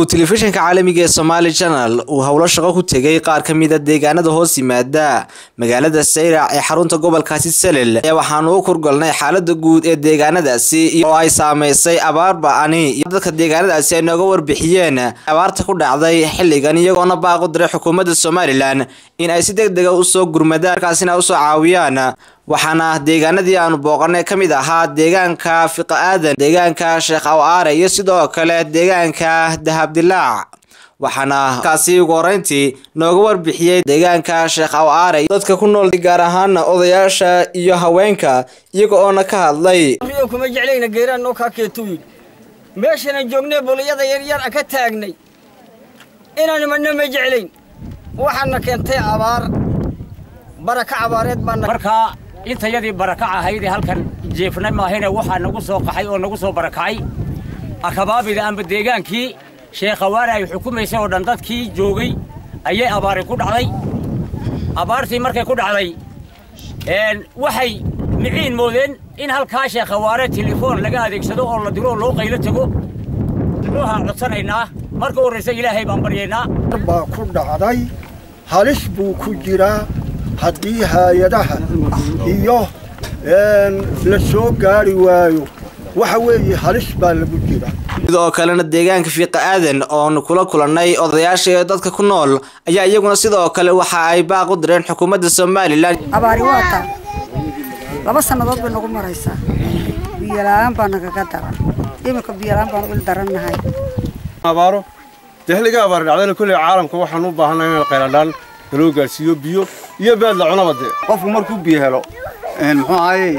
telefishinka caalamiga ee Somali Channel uu hawlo shaqo ku tagay qaar kamid ah deegaanada hoos yimaada magaalada Sayrac ee xarunta gobolkaasi Salel ee waxaan u kurgalnay xaaladda guud ee deegaanadaasi oo ay saameysay abaar ba'ani iyo dadka deegaanadaasi ay nooga warbixiyeen abaarta ku dhacday xilligan iyagoona baaqo diray xukuumadda Somaliland in ay si degdeg ah u soo gurmadaan kaasina u soo caawiyaan waxaana deegaanadii aanu booqanay kamid ahaa deegaanka Fiqa Aadan deegaanka Sheekh Awaare iyo sidoo kale deegaanka Dahabdilaac waxaana kaasi ugu horeyntii nooga warbixiyay deegaanka Sheekh Awaare dadka ku nool gaar ahaan odayaasha iyo haweenka iyaga oo ka hadlay kuma jeclayna geeraan oo ka keetuuy meeshana joognay buliyada yar ka taagnay inaan ma jeclayn waxaana keentay abaar baraka abaareed baan marka inta yadii baraka ahayd halkan jeefnay ma ahayna waxa nagu soo qaxay oo nagu soo barakacay akabaabida amba deegaankii Sheekh Awaare ay xukuumayso oo dhan dadkii joogay ayay abaar ku dhacday abaartii markay ku dhacday waxay miciin moodeen in halka Sheekh Awaare telefoon laga adeegsado oo la diro loo qaylo tago waxaan codsanaynaa marka horeysa Ilaahay baan baryaynaa baa ku dhacday halis buu ku jiraa haddii hay'adaha iyo la soo gaari waayo waxa weeye halis baa lagu jiraa sidoo kalena deegaanka Fiqa Aadan oo kula kulanay odayaasha dadka ku nool ayaa iyaguna sidoo kale waxa ay baaq u direen xukuumadda Somaliland abaari waata laba sanadood bay nagu maraysaa biyalaan baan naga daran imika biyalaan baan u daranahay abaaro dehliga abaar dhacday kulli caalamka waxaan u baahanahay in qeyladaan loo gaarsiiyo biyo iyo baad la cunabade qofku markuu biyo helo muxuu ahaayay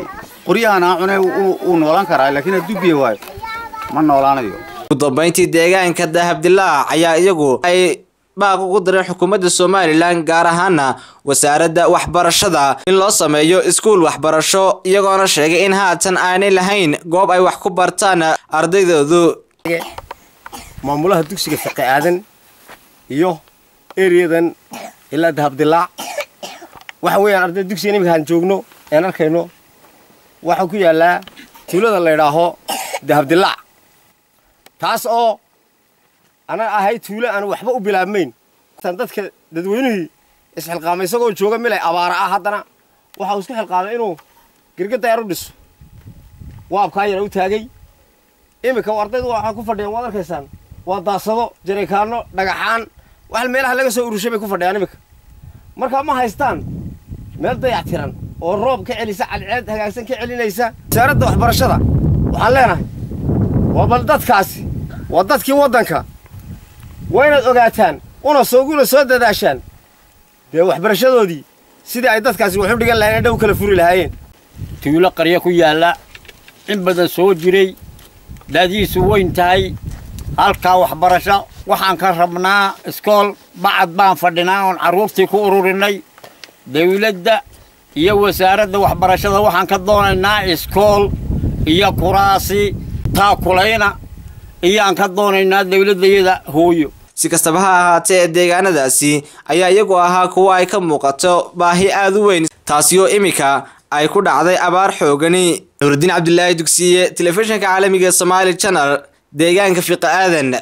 qoryaana cunay uu noolaan karaa laakiin hadduu biyo waayo ma noolaanayo ugu dambeyntii deegaanka Dahabdilaac ayaa iyagu ay baaq ugu direen xukuumadda Somaliland gaar ahaan wasaaradda waxbarashada in loo sameeyo iskuul waxbarasho iyagoona sheegay in haatan aanay lahayn goob ay wax ku bartaan ardaydoodu maamulaha dugsiga Fiqa Aadan iyo ereyadan ilaa Dahabdilaac waxa weeyaan arday dugsiga imika aan joogno aan arkayno waxa ku yaala tuulada la yiraahdo Dahabdilaac taas oo ana ahay tuulo aan waxba u bilaabmayn tan dadka dadweynuhu isxilqaamay isagoo jooga milay abaar ah haddana waxa uu isku xilqaamay inuu girgada yar u dhiso waabka yar u taagay imika ardaydu waxa ku fadhiyaan wad arkaysaan waa daasado jarikaano dhagaxaan wax meelaha laga soo urushay bay ku fadhiyaan imika marka ma haystaan meel dayactiran oo roob ka celisa calceed hagaagsan ka celinaysa wasaaradda waxbarashada waxaan leenahay waa bal dadkaasi waa dadkii wadanka waynaad ogaataan una soo dadaashaan dee waxbarashadoodii sidii ay dadkaasi wax u dhigan lahayn dhow kala furi lahaayeen tuulo qaryo ku yaala in badan soo jiray daadiisu weyn tahay halka waxbarasho waxaan ka rabnaa iskool bacad baan fadhinaa oo caruurtii ku ururinay dawladda iyo wasaaradda waxbarashada waxaan ka doonaynaa iskool iyo kuraasi taakulayna iyo aan ka doonaynaa dawladdeeda hooyo si kastaba ha ahaatee deegaanadaasi ayaa iyagu ahaa kuwa ay ka muuqato baahi aad u weyn taasi oo imika ay ku dhacday abaar xoogani Nuruddin Cabdullaahi Dugsiye telefishinka caalamiga ee Somali Channel deegaanka Fiqa Aadan